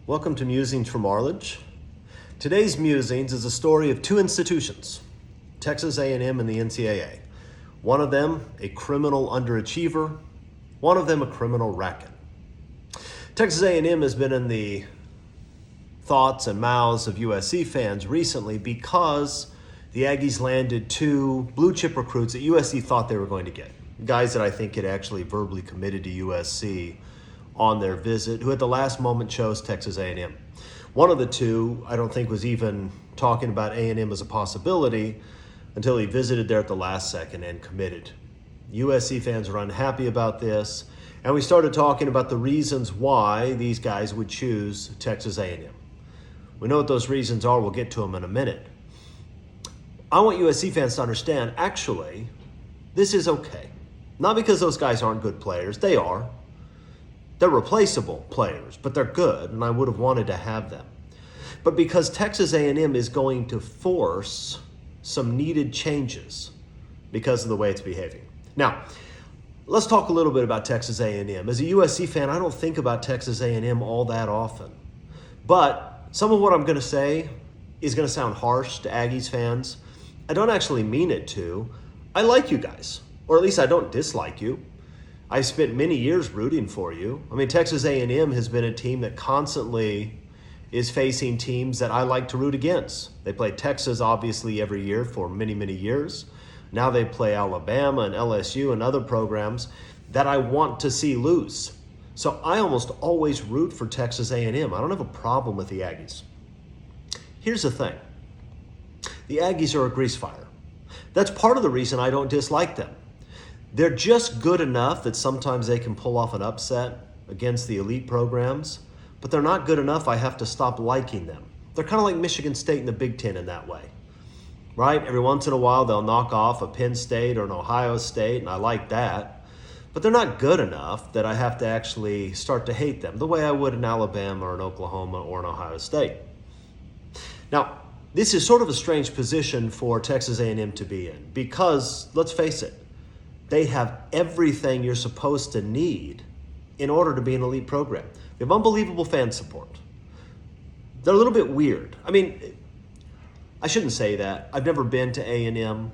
Welcome to Musings from Arledge. Today's Musings is a story of two institutions, Texas A&M and the NCAA. One of them a criminal underachiever, one of them a criminal racket. Texas A&M has been in the thoughts and mouths of USC fans recently because the Aggies landed two blue chip recruits that USC thought they were going to get. Guys that I think had actually verbally committed to USC on their visit, who at the last moment chose Texas A&M. One of the two, I don't think, was even talking about A&M as a possibility until he visited there at the last second and committed. USC fans were unhappy about this, and we started talking about the reasons why these guys would choose Texas A&M. We know what those reasons are. We'll get to them in a minute. I want USC fans to understand, actually, this is okay. Not because those guys aren't good players. They are. They're replaceable players, but they're good, and I would have wanted to have them. But because Texas A&M is going to force some needed changes because of the way it's behaving. Now, let's talk a little bit about Texas A&M. As a USC fan, I don't think about Texas A&M all that often. But some of what I'm going to say is going to sound harsh to Aggies fans. I don't actually mean it to. I like you guys, or at least I don't dislike you. I spent many years rooting for you. I mean, Texas A&M has been a team that constantly is facing teams that I like to root against. They play Texas, obviously, every year for many, many years. Now they play Alabama and LSU and other programs that I want to see lose. So I almost always root for Texas A&M. I don't have a problem with the Aggies. Here's the thing. The Aggies are a grease fire. That's part of the reason I don't dislike them. They're just good enough that sometimes they can pull off an upset against the elite programs, but they're not good enough I have to stop liking them. They're kind of like Michigan State in the Big Ten in that way, right? Every once in a while they'll knock off a Penn State or an Ohio State, and I like that, but they're not good enough that I have to actually start to hate them the way I would in Alabama or in Oklahoma or in Ohio State. Now, this is sort of a strange position for Texas A&M to be in because, let's face it, they have everything you're supposed to need in order to be an elite program. They have unbelievable fan support. They're a little bit weird. I mean, I shouldn't say that. I've never been to A&M.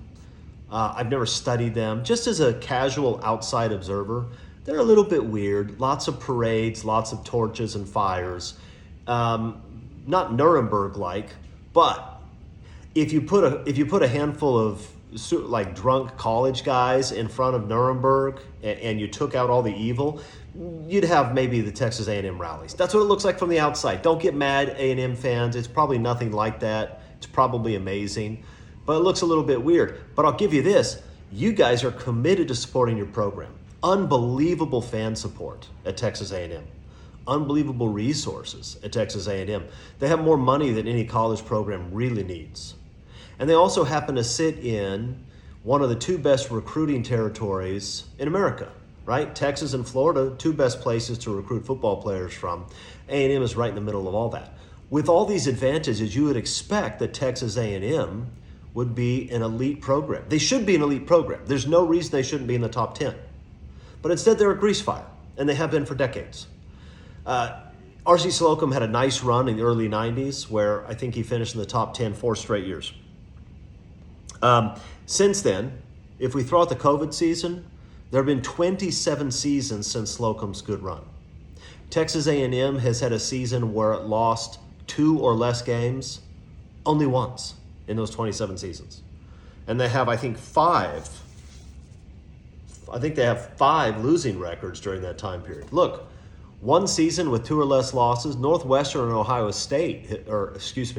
I've never studied them. Just as a casual outside observer, they're a little bit weird. Lots of parades, lots of torches and fires. Not Nuremberg-like, but if you put a handful of like drunk college guys in front of Nuremberg and you took out all the evil, you'd have maybe the Texas A&M rallies. That's what it looks like from the outside. Don't get mad, A&M fans. It's probably nothing like that. It's probably amazing, but it looks a little bit weird. But I'll give you this. You guys are committed to supporting your program. Unbelievable fan support at Texas A&M. Unbelievable resources at Texas A&M. They have more money than any college program really needs. And they also happen to sit in one of the two best recruiting territories in America, right? Texas and Florida, two best places to recruit football players from. A&M is right in the middle of all that. With all these advantages, you would expect that Texas A&M would be an elite program. They should be an elite program. There's no reason they shouldn't be in the top 10. But instead, they're a grease fire, and they have been for decades. R.C. Slocum had a nice run in the early 90s where I think he finished in the top 10 4 straight years. Since then, if we throw out the COVID season, there have been 27 seasons since Slocum's good run. Texas A&M has had a season where it lost 2 or less games only once in those 27 seasons. And they have, I think, 5 losing records during that time period. Look, one season with 2 or less losses, Northwestern and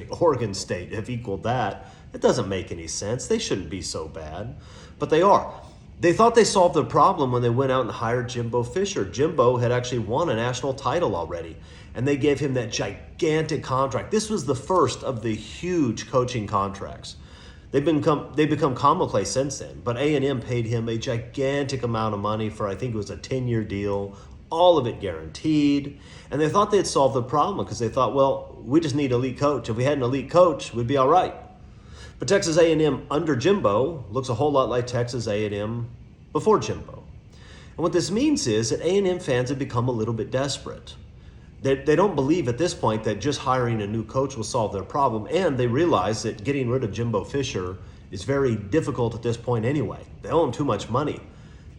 Oregon State have equaled that. It doesn't make any sense. They shouldn't be so bad, but they are. They thought they solved the problem when they went out and hired Jimbo Fisher. Jimbo had actually won a national title already, and they gave him that gigantic contract. This was the first of the huge coaching contracts. They've become commonplace since then, but A&M paid him a gigantic amount of money for, I think it was a 10-year deal, all of it guaranteed. And they thought they had solved the problem because they thought, well, we just need an elite coach. If we had an elite coach, we'd be all right. But Texas A&M under Jimbo looks a whole lot like Texas A&M before Jimbo. And what this means is that A&M fans have become a little bit desperate. They don't believe at this point that just hiring a new coach will solve their problem, and they realize that getting rid of Jimbo Fisher is very difficult at this point anyway. They owe him too much money.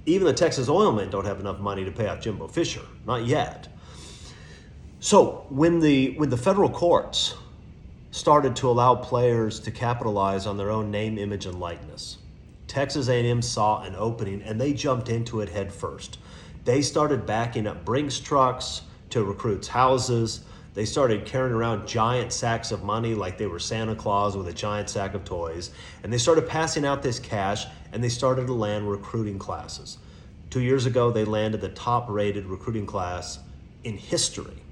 Even the Texas Oilmen don't have enough money to pay off Jimbo Fisher, not yet. So when the federal courts started to allow players to capitalize on their own name, image, and likeness, Texas A&M saw an opening and they jumped into it head first. They started backing up Brinks trucks to recruits' houses. They started carrying around giant sacks of money like they were Santa Claus with a giant sack of toys. And they started passing out this cash, and they started to land recruiting classes. 2 years ago, they landed the top-rated recruiting class in history.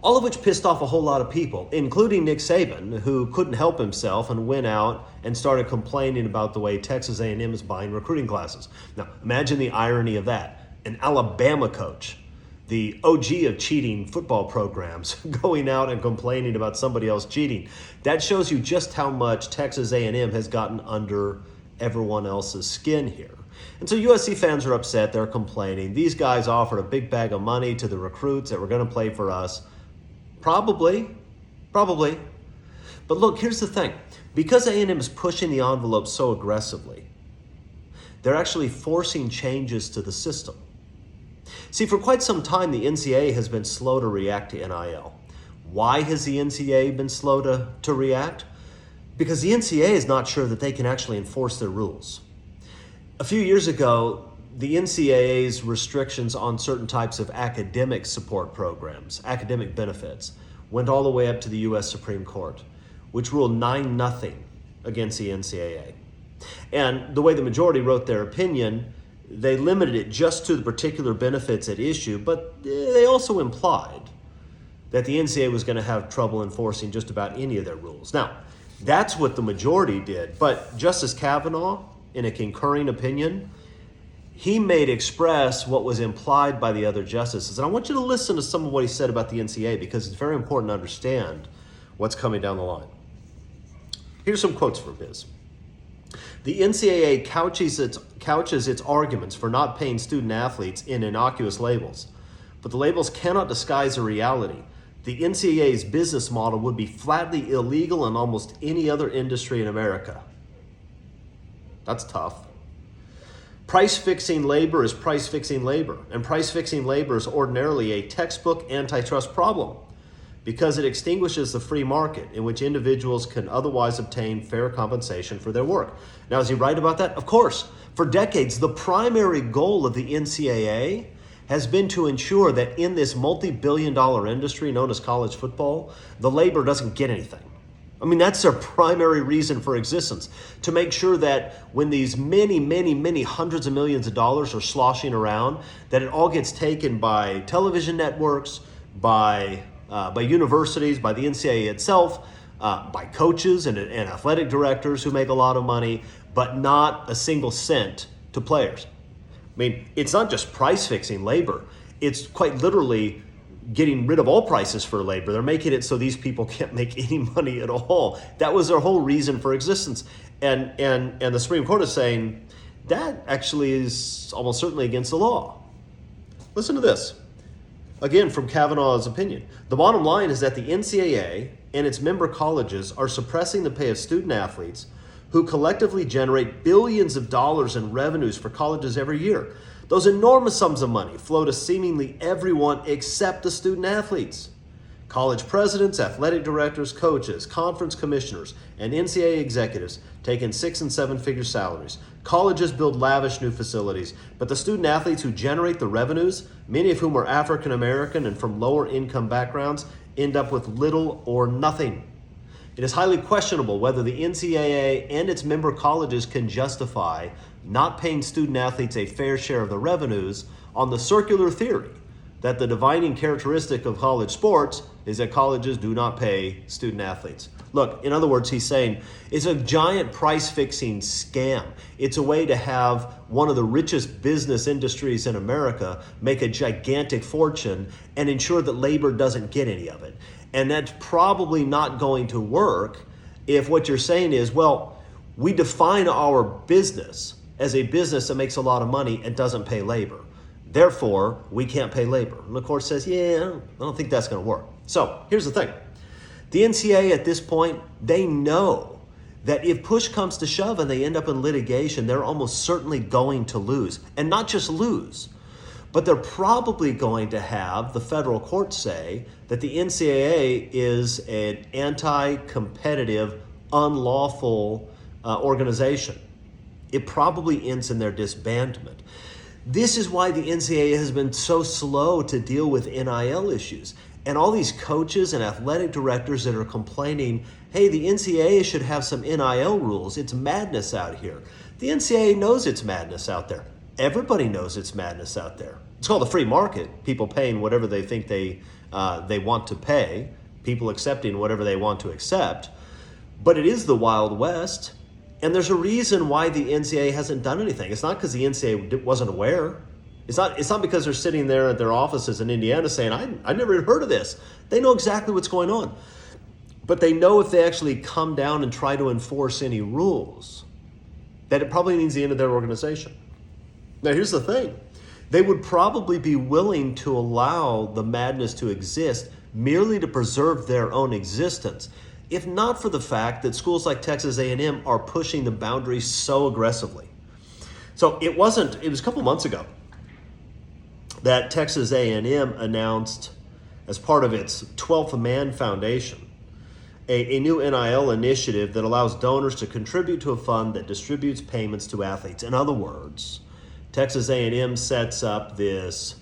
All of which pissed off a whole lot of people, including Nick Saban, who couldn't help himself and went out and started complaining about the way Texas A&M is buying recruiting classes. Now, imagine the irony of that. An Alabama coach, the OG of cheating football programs, going out and complaining about somebody else cheating. That shows you just how much Texas A&M has gotten under everyone else's skin here. And so USC fans are upset. They're complaining. These guys offered a big bag of money to the recruits that were going to play for us. Probably. But look, here's the thing. Because A&M is pushing the envelope so aggressively, they're actually forcing changes to the system. See, for quite some time, the NCAA has been slow to react to NIL. Why has the NCAA been slow to react? Because the NCAA is not sure that they can actually enforce their rules. A few years ago, the NCAA's restrictions on certain types of academic support programs, academic benefits, went all the way up to the U.S. Supreme Court, which ruled 9-0 against the NCAA. And the way the majority wrote their opinion, they limited it just to the particular benefits at issue, but they also implied that the NCAA was going to have trouble enforcing just about any of their rules. Now, that's what the majority did, but Justice Kavanaugh, in a concurring opinion, he made express what was implied by the other justices. And I want you to listen to some of what he said about the NCAA because it's very important to understand what's coming down the line. Here's some quotes from his. The NCAA couches its arguments for not paying student athletes in innocuous labels, but the labels cannot disguise a reality. The NCAA's business model would be flatly illegal in almost any other industry in America. That's tough. Price-fixing labor is price-fixing labor, and price-fixing labor is ordinarily a textbook antitrust problem because it extinguishes the free market in which individuals can otherwise obtain fair compensation for their work. Now, is he right about that? Of course. For decades, the primary goal of the NCAA has been to ensure that in this multi-billion-dollar industry known as college football, the labor doesn't get anything. I mean, that's their primary reason for existence, to make sure that when these many hundreds of millions of dollars are sloshing around, that it all gets taken by television networks, by universities, by the NCAA itself, by coaches and athletic directors who make a lot of money, but not a single cent to players. I mean, it's not just price-fixing labor. It's quite literally getting rid of all prices for labor. They're making it so these people can't make any money at all. That was their whole reason for existence. And the Supreme Court is saying that actually is almost certainly against the law. Listen to this. Again, from Kavanaugh's opinion. The bottom line is that the NCAA and its member colleges are suppressing the pay of student athletes who collectively generate billions of dollars in revenues for colleges every year. Those enormous sums of money flow to seemingly everyone except the student athletes. College presidents, athletic directors, coaches, conference commissioners, and NCAA executives take in 6- and 7-figure salaries. Colleges build lavish new facilities, but the student athletes who generate the revenues, many of whom are African American and from lower income backgrounds, end up with little or nothing. It is highly questionable whether the NCAA and its member colleges can justify not paying student athletes a fair share of the revenues on the circular theory that the defining characteristic of college sports is that colleges do not pay student athletes. Look, in other words, he's saying it's a giant price-fixing scam. It's a way to have one of the richest business industries in America make a gigantic fortune and ensure that labor doesn't get any of it. And that's probably not going to work if what you're saying is, well, we define our business as a business that makes a lot of money and doesn't pay labor. Therefore, we can't pay labor. And the court says, yeah, I don't think that's going to work. So here's the thing. The NCAA at this point, they know that if push comes to shove and they end up in litigation, they're almost certainly going to lose. And not just lose, but they're probably going to have the federal court say that the NCAA is an anti-competitive, unlawful organization. It probably ends in their disbandment. This is why the NCAA has been so slow to deal with NIL issues. And all these coaches and athletic directors that are complaining, hey, the NCAA should have some NIL rules. It's madness out here. The NCAA knows it's madness out there. Everybody knows it's madness out there. It's called the free market. People paying whatever they think they want to pay. People accepting whatever they want to accept. But it is the Wild West. And there's a reason why the NCAA hasn't done anything. It's not because the NCAA wasn't aware. It's not because they're sitting there at their offices in Indiana saying, I never heard of this. They know exactly what's going on. But they know if they actually come down and try to enforce any rules, that it probably means the end of their organization. Now, here's the thing. They would probably be willing to allow the madness to exist merely to preserve their own existence, if not for the fact that schools like Texas A&M are pushing the boundaries so aggressively. So it was a couple months ago that Texas A&M announced, as part of its 12th Man Foundation, a new NIL initiative that allows donors to contribute to a fund that distributes payments to athletes. In other words, Texas A&M sets up this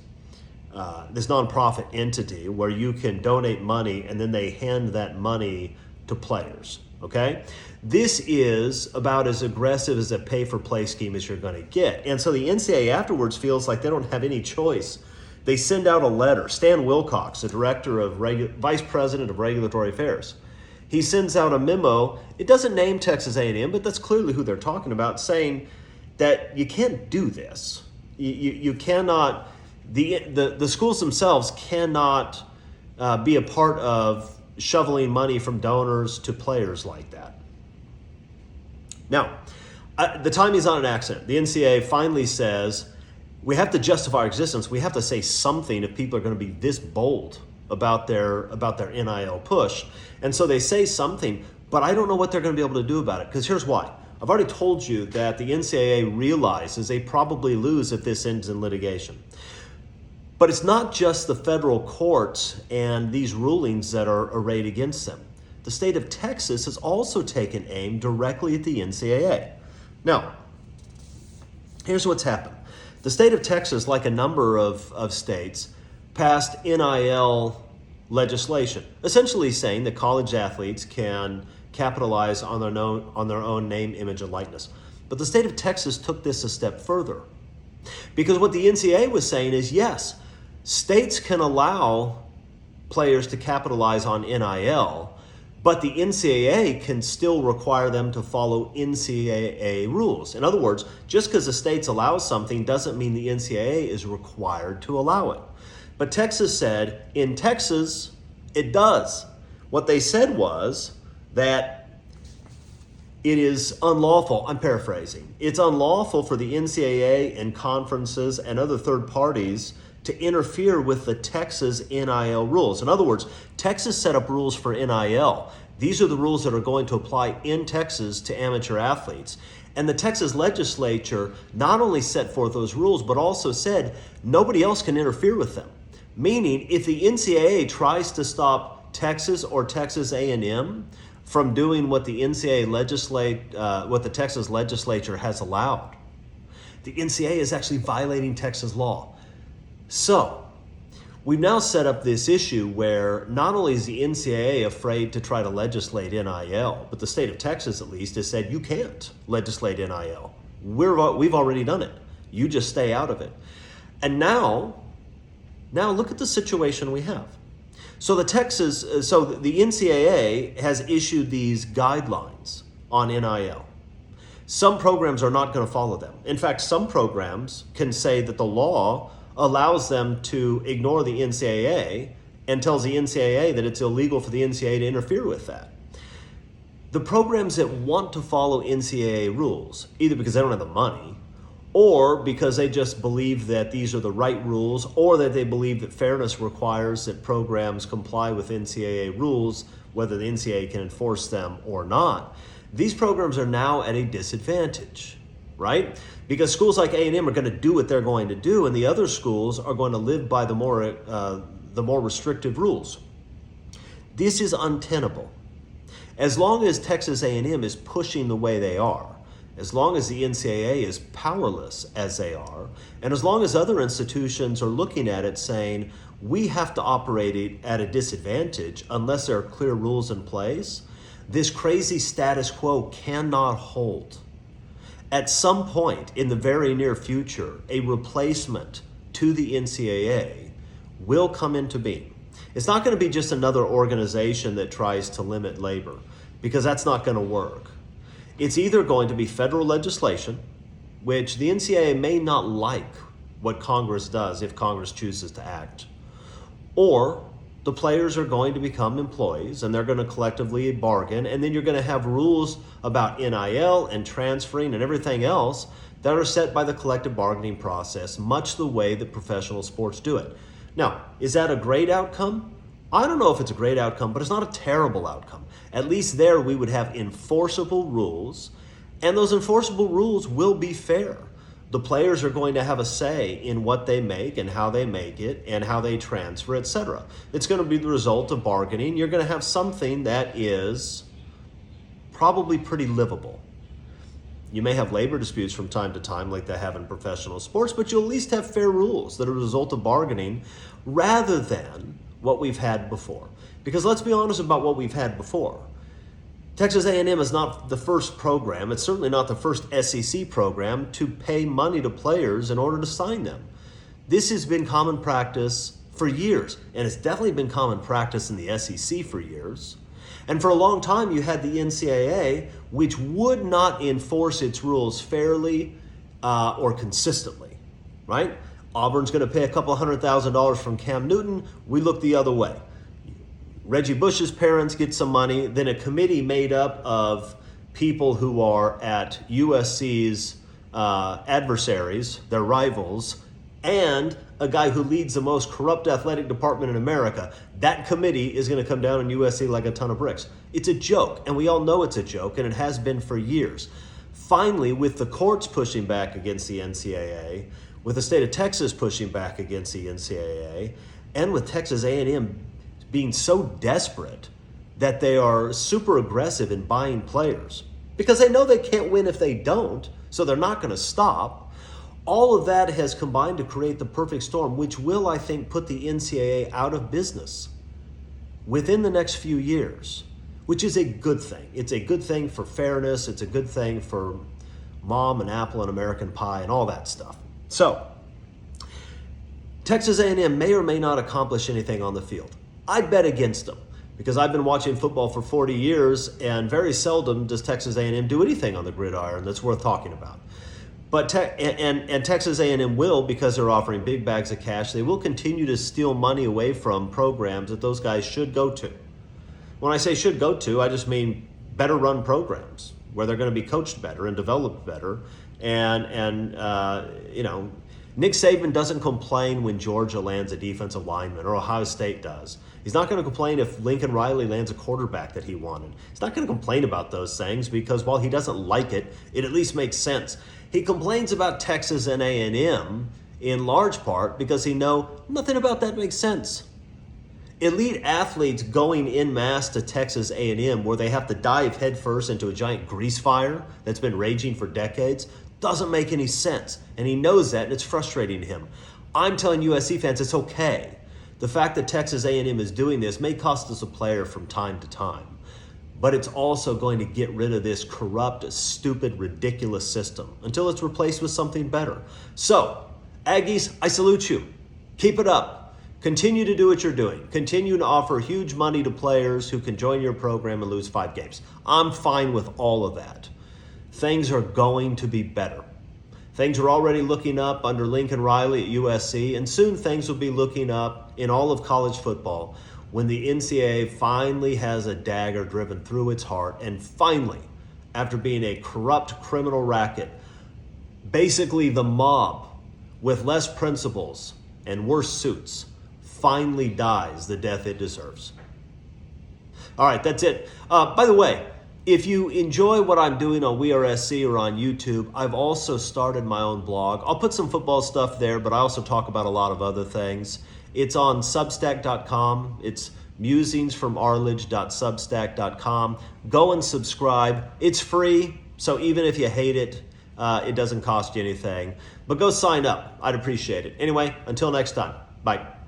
nonprofit entity where you can donate money and then they hand that money to players, okay? This is about as aggressive as a pay-for-play scheme as you're going to get. And so the NCAA afterwards feels like they don't have any choice. They send out a letter. Stan Wilcox, the Vice President of Regulatory Affairs, he sends out a memo. It doesn't name Texas A&M, but that's clearly who they're talking about, saying that you can't do this. You cannot, the schools themselves cannot be a part of shoveling money from donors to players like that. Now, the timing's not an accident. The NCAA finally says, we have to justify our existence. We have to say something if people are going to be this bold about their NIL push. And so they say something, but I don't know what they're going to be able to do about it, because here's why. I've already told you that the NCAA realizes they probably lose if this ends in litigation. But it's not just the federal courts and these rulings that are arrayed against them. The state of Texas has also taken aim directly at the NCAA. Now, here's what's happened. The state of Texas, like a number of states, passed NIL legislation, essentially saying that college athletes can capitalize on their own name, image, and likeness. But the state of Texas took this a step further. Because what the NCAA was saying is, yes, states can allow players to capitalize on NIL, but the NCAA can still require them to follow NCAA rules. In other words, just because the states allow something doesn't mean the NCAA is required to allow it. But Texas said, in Texas, it does. What they said was that it is unlawful, I'm paraphrasing, it's unlawful for the NCAA and conferences and other third parties to interfere with the Texas NIL rules. In other words, Texas set up rules for NIL. These are the rules that are going to apply in Texas to amateur athletes. And the Texas legislature not only set forth those rules, but also said nobody else can interfere with them. Meaning, if the NCAA tries to stop Texas or Texas A&M from doing what the what the Texas legislature has allowed, the NCAA is actually violating Texas law. So, we've now set up this issue where not only is the NCAA afraid to try to legislate NIL, but the state of Texas at least has said you can't legislate NIL. We've already done it. You just stay out of it. And now look at the situation we have. So the NCAA has issued these guidelines on NIL. Some programs are not going to follow them. In fact, some programs can say that the law allows them to ignore the NCAA and tells the NCAA that it's illegal for the NCAA to interfere with that. The programs that want to follow NCAA rules, either because they don't have the money or because they just believe that these are the right rules, or that they believe that fairness requires that programs comply with NCAA rules, whether the NCAA can enforce them or not. These programs are now at a disadvantage, right? Because schools like A&M are going to do what they're going to do, and the other schools are going to live by the more restrictive rules. This is untenable. As long as Texas A&M is pushing the way they are, as long as the NCAA is powerless as they are, and as long as other institutions are looking at it saying, we have to operate at a disadvantage unless there are clear rules in place, this crazy status quo cannot hold. At some point in the very near future, a replacement to the NCAA will come into being. It's not going to be just another organization that tries to limit labor, because that's not going to work. It's either going to be federal legislation, which the NCAA may not like what Congress does if Congress chooses to act, or the players are going to become employees and they're going to collectively bargain, and then you're going to have rules about NIL and transferring and everything else that are set by the collective bargaining process, much the way that professional sports do it. Now, is that a great outcome? I don't know if it's a great outcome, but it's not a terrible outcome. At least there we would have enforceable rules, and those enforceable rules will be fair. The players are going to have a say in what they make and how they make it and how they transfer, etc. It's going to be the result of bargaining. You're going to have something that is probably pretty livable. You may have labor disputes from time to time like they have in professional sports, but you'll at least have fair rules that are a result of bargaining rather than what we've had before. Because let's be honest about what we've had before. Texas A&M is not the first program, it's certainly not the first SEC program to pay money to players in order to sign them. This has been common practice for years, and it's definitely been common practice in the SEC for years. And for a long time, you had the NCAA, which would not enforce its rules fairly or consistently, right? Auburn's going to pay a couple $100,000 from Cam Newton. We look the other way. Reggie Bush's parents get some money. Then a committee made up of people who are at USC's adversaries, their rivals, and a guy who leads the most corrupt athletic department in America. That committee is going to come down on USC like a ton of bricks. It's a joke, and we all know it's a joke, and it has been for years. Finally, with the courts pushing back against the NCAA, with the state of Texas pushing back against the NCAA, and with Texas A&M being so desperate that they are super aggressive in buying players because they know they can't win if they don't, so they're not going to stop. All of that has combined to create the perfect storm, which will, I think, put the NCAA out of business within the next few years, which is a good thing. It's a good thing for fairness. It's a good thing for Mom and Apple and American Pie and all that stuff. So, Texas A&M may or may not accomplish anything on the field. I'd bet against them because I've been watching football for 40 years, and very seldom does Texas A&M do anything on the gridiron that's worth talking about. But Texas A&M will, because they're offering big bags of cash, they will continue to steal money away from programs that those guys should go to. When I say should go to, I just mean better run programs where they're going to be coached better and developed better. Nick Saban doesn't complain when Georgia lands a defensive lineman or Ohio State does. He's not going to complain if Lincoln Riley lands a quarterback that he wanted. He's not going to complain about those things because while he doesn't like it, it at least makes sense. He complains about Texas and A&M in large part because he knows nothing about that makes sense. Elite athletes going en masse to Texas A&M where they have to dive headfirst into a giant grease fire that's been raging for decades doesn't make any sense. And he knows that, and it's frustrating to him. I'm telling USC fans it's okay. The fact that Texas A&M is doing this may cost us a player from time to time, but it's also going to get rid of this corrupt, stupid, ridiculous system until it's replaced with something better. So, Aggies, I salute you. Keep it up. Continue to do what you're doing. Continue to offer huge money to players who can join your program and lose 5 games. I'm fine with all of that. Things are going to be better. Things are already looking up under Lincoln Riley at USC, and soon things will be looking up in all of college football when the NCAA finally has a dagger driven through its heart, and finally, after being a corrupt criminal racket, Basically, the mob with less principles and worse suits finally dies the death it deserves. All right, that's it. By the way, if you enjoy what I'm doing on WeAreSC or on YouTube, I've also started my own blog. I'll put some football stuff there, but I also talk about a lot of other things. It's on Substack.com. It's musingsfromarledge.substack.com. Go and subscribe. It's free, so even if you hate it, it doesn't cost you anything. But go sign up. I'd appreciate it. Anyway, until next time, bye.